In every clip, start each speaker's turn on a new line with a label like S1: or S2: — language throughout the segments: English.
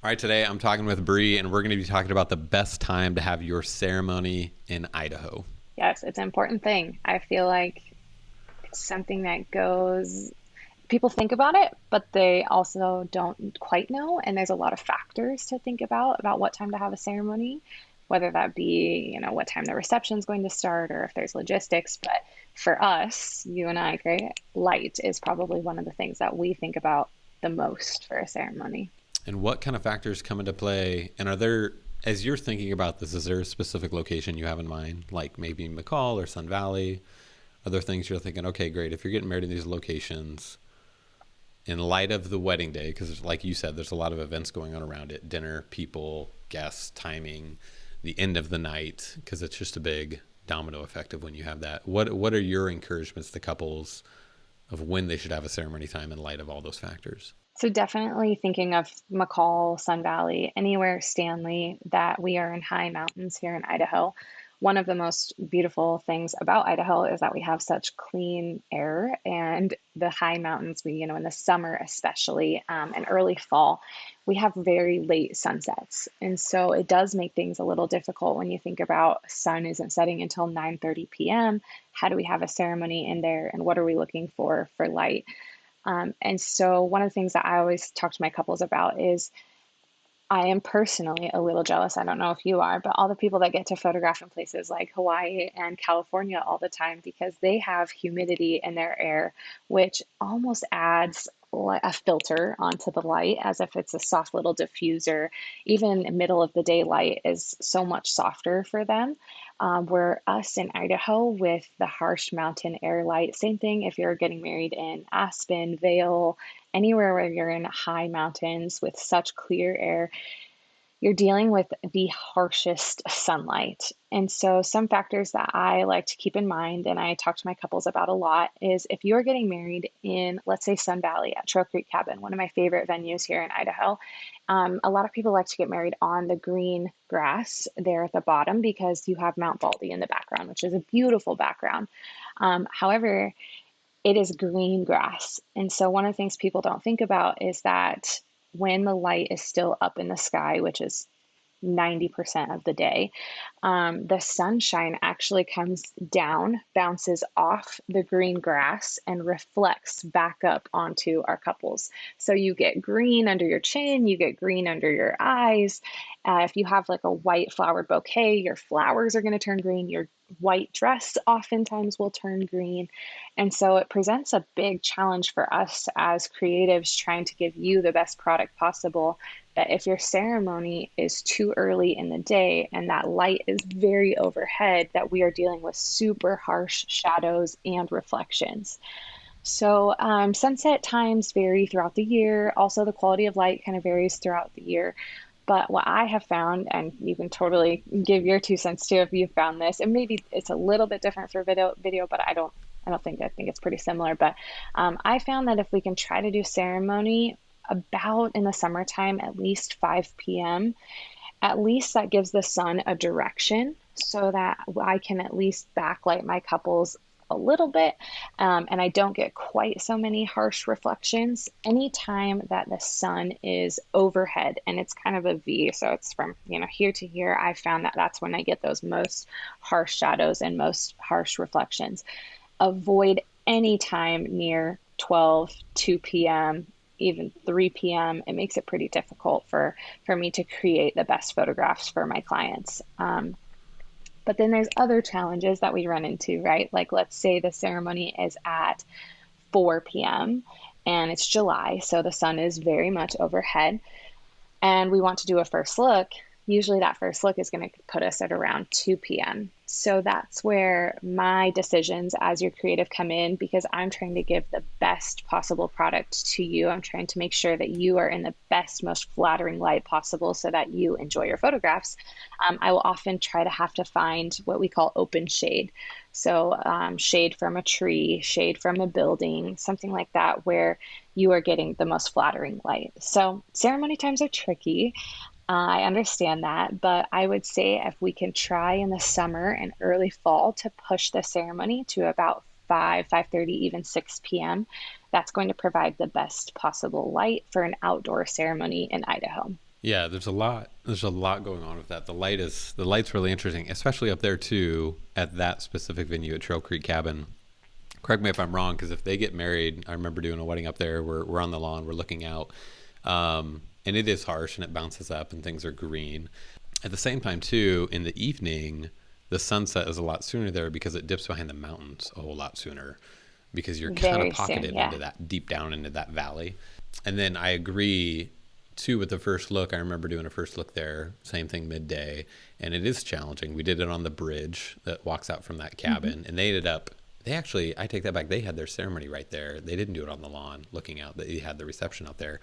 S1: All right, today I'm talking with Brie, and we're going to be talking about the best time to have your ceremony in Idaho.
S2: Yes, it's an important thing. I feel like it's something that goes, people think about it, but they also don't quite know. And there's a lot of factors to think about what time to have a ceremony, whether that be, what time the reception is going to start or if there's logistics. But for us, you and I, Gray, light is probably one of the things that we think about the most for a ceremony.
S1: And what kind of factors come into play? And are there, as you're thinking about this, is there a specific location you have in mind, like maybe McCall or Sun Valley? Are there things you're thinking, okay, great, if you're getting married in these locations, in light of the wedding day, because like you said, there's a lot of events going on around it, dinner, people, guests, timing, the end of the night, because it's just a big domino effect of when you have that. What are your encouragements to couples of when they should have a ceremony time in light of all those factors?
S2: So definitely thinking of McCall, Sun Valley, anywhere Stanley that we are in high mountains here in Idaho. One of the most beautiful things about Idaho is that we have such clean air and the high mountains, in the summer especially, and early fall, we have very late sunsets. And so it does make things a little difficult when you think about sun isn't setting until 9:30 p.m. How do we have a ceremony in there and what are we looking for light? And so one of the things that I always talk to my couples about is I am personally a little jealous. I don't know if you are, but all the people that get to photograph in places like Hawaii and California all the time because they have humidity in their air, which almost adds a filter onto the light as if it's a soft little diffuser. Even middle of the day light is so much softer for them. Where us in Idaho with the harsh mountain air light, same thing if you're getting married in Aspen, Vail, anywhere where you're in high mountains with such clear air, you're dealing with the harshest sunlight. And so, some factors that I like to keep in mind and I talk to my couples about a lot is if you're getting married in, let's say, Sun Valley at Trail Creek Cabin, one of my favorite venues here in Idaho. A lot of people like to get married on the green grass there at the bottom because you have Mount Baldy in the background, which is a beautiful background. However, it is green grass. And so one of the things people don't think about is that when the light is still up in the sky, which is 90% of the day, the sunshine actually comes down, bounces off the green grass, and reflects back up onto our couples. So you get green under your chin, you get green under your eyes. If you have like a white flowered bouquet, your flowers are going to turn green. Your white dress oftentimes will turn green. And so it presents a big challenge for us as creatives trying to give you the best product possible that if your ceremony is too early in the day and that light is very overhead, that we are dealing with super harsh shadows and reflections. So sunset times vary throughout the year. Also, the quality of light kind of varies throughout the year. But what I have found, and you can totally give your 2 cents too if you've found this, and maybe it's a little bit different for video, but I think it's pretty similar. But I found that if we can try to do ceremony about in the summertime, at least 5 p.m., at least that gives the sun a direction so that I can at least backlight my couples a little bit, and I don't get quite so many harsh reflections. Anytime that the sun is overhead and it's kind of a V, so it's from here to here, I found that that's when I get those most harsh shadows and most harsh reflections. Avoid any time near 12, 2 p.m., even 3 p.m. It makes it pretty difficult for me to create the best photographs for my clients. But then there's other challenges that we run into, right? Like let's say the ceremony is at 4 p.m. and it's July, so the sun is very much overhead, and we want to do a first look. Usually that first look is going to put us at around 2 p.m. So that's where my decisions as your creative come in because I'm trying to give the best possible product to you. I'm trying to make sure that you are in the best, most flattering light possible so that you enjoy your photographs. I will often try to have to find what we call open shade. So shade from a tree, shade from a building, something like that where you are getting the most flattering light. So ceremony times are tricky. I understand that, but I would say if we can try in the summer and early fall to push the ceremony to about 5:30, even 6 p.m., that's going to provide the best possible light for an outdoor ceremony in Idaho.
S1: Yeah, there's a lot going on with that. The light's really interesting, especially up there too at that specific venue at Trail Creek Cabin. Correct me if I'm wrong, because if they get married, I remember doing a wedding up there. We're on the lawn, we're looking out, and it is harsh and it bounces up and things are green. At the same time too, in the evening, the sunset is a lot sooner there because it dips behind the mountains a whole lot sooner because you're kind of
S2: Very soon,
S1: pocketed
S2: yeah.
S1: into that deep down into that valley. And then I agree too with the first look. I remember doing a first look there, same thing midday, and it is challenging. We did it on the bridge that walks out from that
S2: Hmm.
S1: cabin, and they actually, I take that back. They had their ceremony right there. They didn't do it on the lawn looking out. They had the reception out there,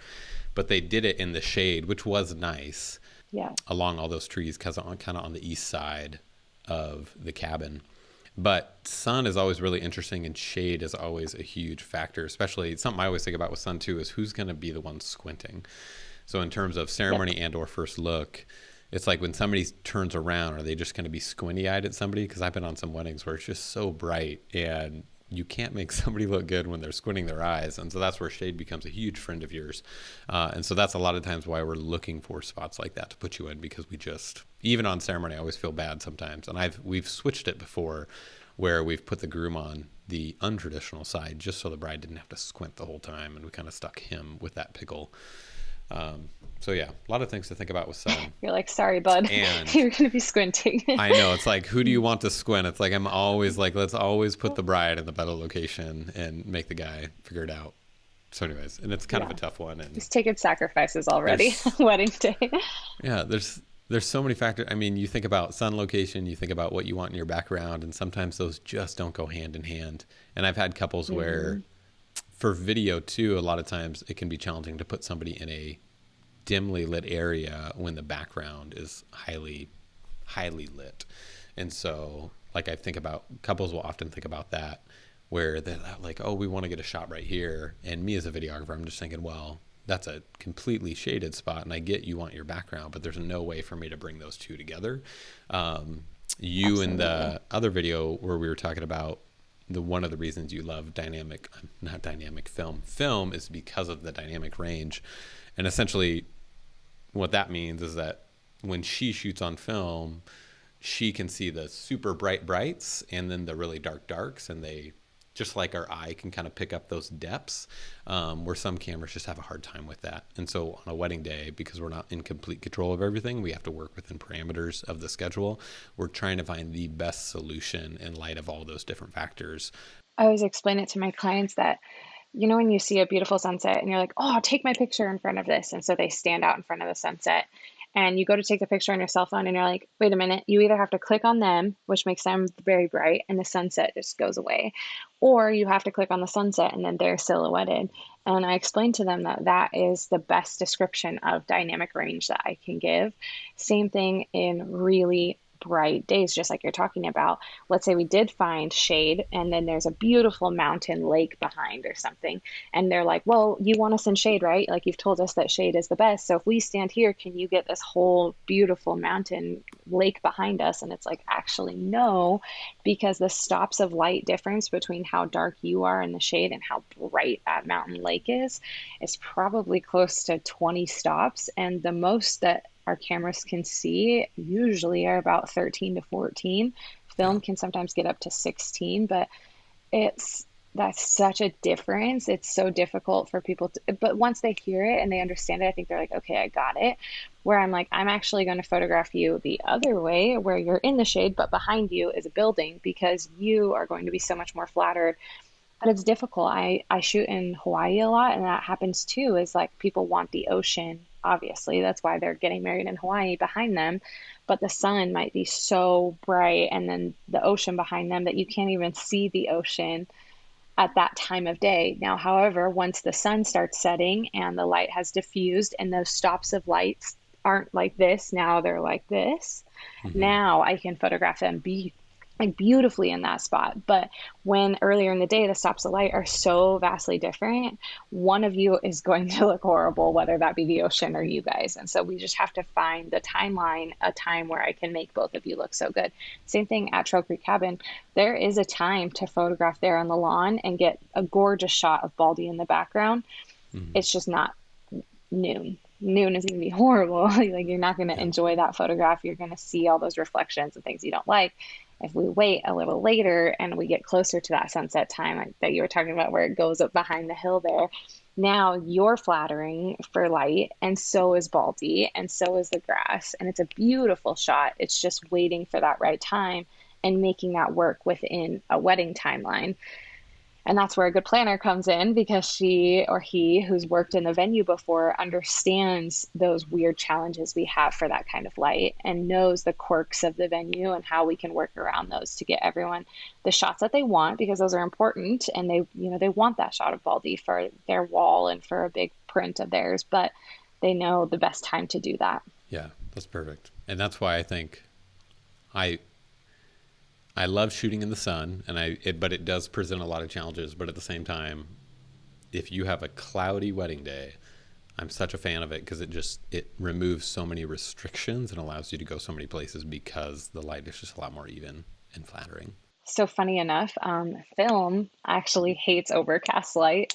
S1: but they did it in the shade, which was nice
S2: Yeah.
S1: along all those trees, kind of on the east side of the cabin. But sun is always really interesting, and shade is always a huge factor. Especially something I always think about with sun too is who's going to be the one squinting. So in terms of
S2: Yep.
S1: ceremony and or first look, it's like when somebody turns around, are they just going to be squinty eyed at somebody? Because I've been on some weddings where it's just so bright and you can't make somebody look good when they're squinting their eyes. And so that's where shade becomes a huge friend of yours. And so that's a lot of times why we're looking for spots like that to put you in, because we just, even on ceremony, I always feel bad sometimes. And we've switched it before where we've put the groom on the untraditional side just so the bride didn't have to squint the whole time. And we kind of stuck him with that pickle. So yeah, a lot of things to think about with sun.
S2: You're like, sorry, bud,
S1: And
S2: you're gonna be squinting.
S1: I know it's like, who do you want to squint? It's like I'm always like, let's always put the bride in the better location and make the guy figure it out. So, anyways, and it's kind of
S2: Yeah.
S1: a tough one. And
S2: He's taken sacrifices already.
S1: there's
S2: Wedding day.
S1: yeah, there's so many factors. I mean, you think about sun location, you think about what you want in your background, and sometimes those just don't go hand in hand. And I've had couples where
S2: Hmm.
S1: for video too, a lot of times it can be challenging to put somebody in a dimly lit area when the background is highly lit. And so like I think about couples will often think about that where they're like, oh, we want to get a shot right here, and me as a videographer, I'm just thinking, well, that's a completely shaded spot, and I get you want your background, but there's no way for me to bring those two together. You in
S2: Absolutely.
S1: the other video where we were talking about the one of the reasons you love not dynamic film is because of the dynamic range. And essentially what that means is that when she shoots on film, she can see the super brights and then the really darks, and they just like our eye can kind of pick up those depths, where some cameras just have a hard time with that. And so on a wedding day, because we're not in complete control of everything, we have to work within parameters of the schedule. We're trying to find the best solution in light of all those different factors.
S2: I always explain it to my clients that, when you see a beautiful sunset and you're like, oh, take my picture in front of this. And so they stand out in front of the sunset. And you go to take the picture on your cell phone and you're like, wait a minute, you either have to click on them, which makes them very bright, and the sunset just goes away, or you have to click on the sunset and then they're silhouetted. And I explained to them that that is the best description of dynamic range that I can give. Same thing in really bright days, just like you're talking about. Let's say we did find shade and then there's a beautiful mountain lake behind or something. And they're like, well, you want us in shade, right? Like you've told us that shade is the best. So if we stand here, can you get this whole beautiful mountain lake behind us? And it's like, actually, no, because the stops of light difference between how dark you are in the shade and how bright that mountain lake is probably close to 20 stops. And the most that our cameras can see usually are about 13 to 14.
S1: Yeah.
S2: Film can sometimes get up to 16, but it's that's such a difference. It's so difficult for people to, but once they hear it and they understand it, I think they're like, okay, I got it. Where I'm like, I'm actually going to photograph you the other way where you're in the shade, but behind you is a building because you are going to be so much more flattered. But it's difficult. I shoot in Hawaii a lot, and that happens too. Is like people want the ocean, obviously. That's why they're getting married in Hawaii behind them. But the sun might be so bright, and then the ocean behind them that you can't even see the ocean at that time of day. Now, however, once the sun starts setting and the light has diffused and those stops of lights aren't like this, now they're like this.
S1: Hmm.
S2: Now I can photograph them be like beautifully in that spot. But when earlier in the day the stops of light are so vastly different, one of you is going to look horrible, whether that be the ocean or you guys. And so we just have to find the timeline, a time where I can make both of you look so good. Same thing at Trail Creek Cabin. There is a time to photograph there on the lawn and get a gorgeous shot of Baldy in the background.
S1: Hmm.
S2: It's just not noon. noon is going to be horrible. Like you're not going to
S1: Yeah.
S2: enjoy that photograph. You're going to see all those reflections and things you don't like. If we wait a little later and we get closer to that sunset time that you were talking about, where it goes up behind the hill there, now you're flattering for light, and so is Baldy, and so is the grass. And it's a beautiful shot. It's just waiting for that right time and making that work within a wedding timeline. And that's where a good planner comes in, because she or he who's worked in the venue before understands those weird challenges we have for that kind of light and knows the quirks of the venue and how we can work around those to get everyone the shots that they want, because those are important, and they want that shot of Baldy for their wall and for a big print of theirs, but they know the best time to do that.
S1: Yeah, that's perfect. And that's why I think I I love shooting in the sun, and but it does present a lot of challenges. But at the same time, if you have a cloudy wedding day, I'm such a fan of it because it removes so many restrictions and allows you to go so many places because the light is just a lot more even and flattering.
S2: So funny enough, film actually hates overcast light.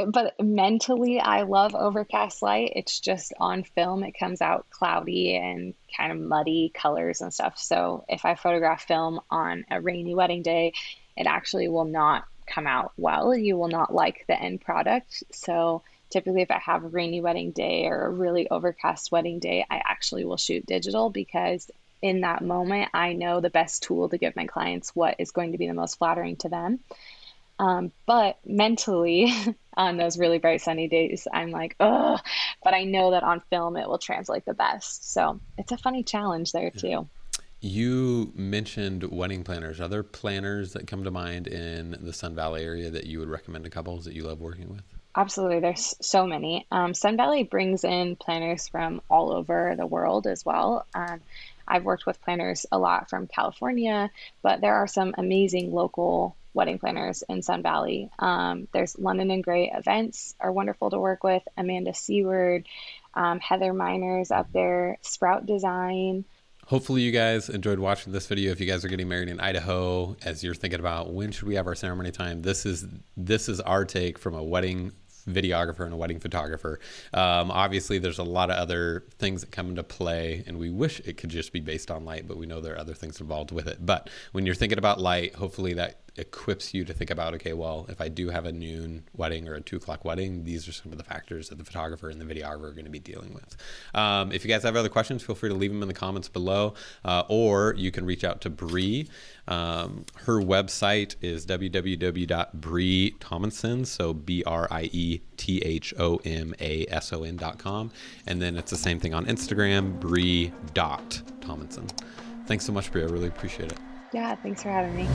S2: But mentally, I love overcast light. It's just on film, it comes out cloudy and kind of muddy colors and stuff. So if I photograph film on a rainy wedding day, it actually will not come out well. You will not like the end product. So typically, if I have a rainy wedding day or a really overcast wedding day, I actually will shoot digital, because in that moment, I know the best tool to give my clients what is going to be the most flattering to them. But mentally, on those really bright sunny days, I'm like, oh, but I know that on film it will translate the best. So it's a funny challenge there too.
S1: You mentioned wedding planners. Are there planners that come to mind in the Sun Valley area that you would recommend to couples that you love working with?
S2: Absolutely, there's so many. Sun Valley brings in planners from all over the world as well. I've worked with planners a lot from California, but there are some amazing local wedding planners in Sun Valley. There's London and Gray Events are wonderful to work with. Amanda Seward, Heather Miners up there, Sprout Design.
S1: Hopefully you guys enjoyed watching this video. If you guys are getting married in Idaho, as you're thinking about when should we have our ceremony time, this is our take from a wedding videographer and a wedding photographer. Obviously, there's a lot of other things that come into play, and we wish it could just be based on light, but we know there are other things involved with it. But when you're thinking about light, hopefully that equips you to think about, okay, well, if I do have a noon wedding or a 2 o'clock wedding, these are some of the factors that the photographer and the videographer are going to be dealing with. If you guys have other questions, feel free to leave them in the comments below, or you can reach out to Brie. Her website is www.briethomason, so BrieThomason.com. And then it's the same thing on Instagram, Brie.Thomason. Thanks so much, Brie. I really appreciate it.
S2: Yeah, thanks for having me.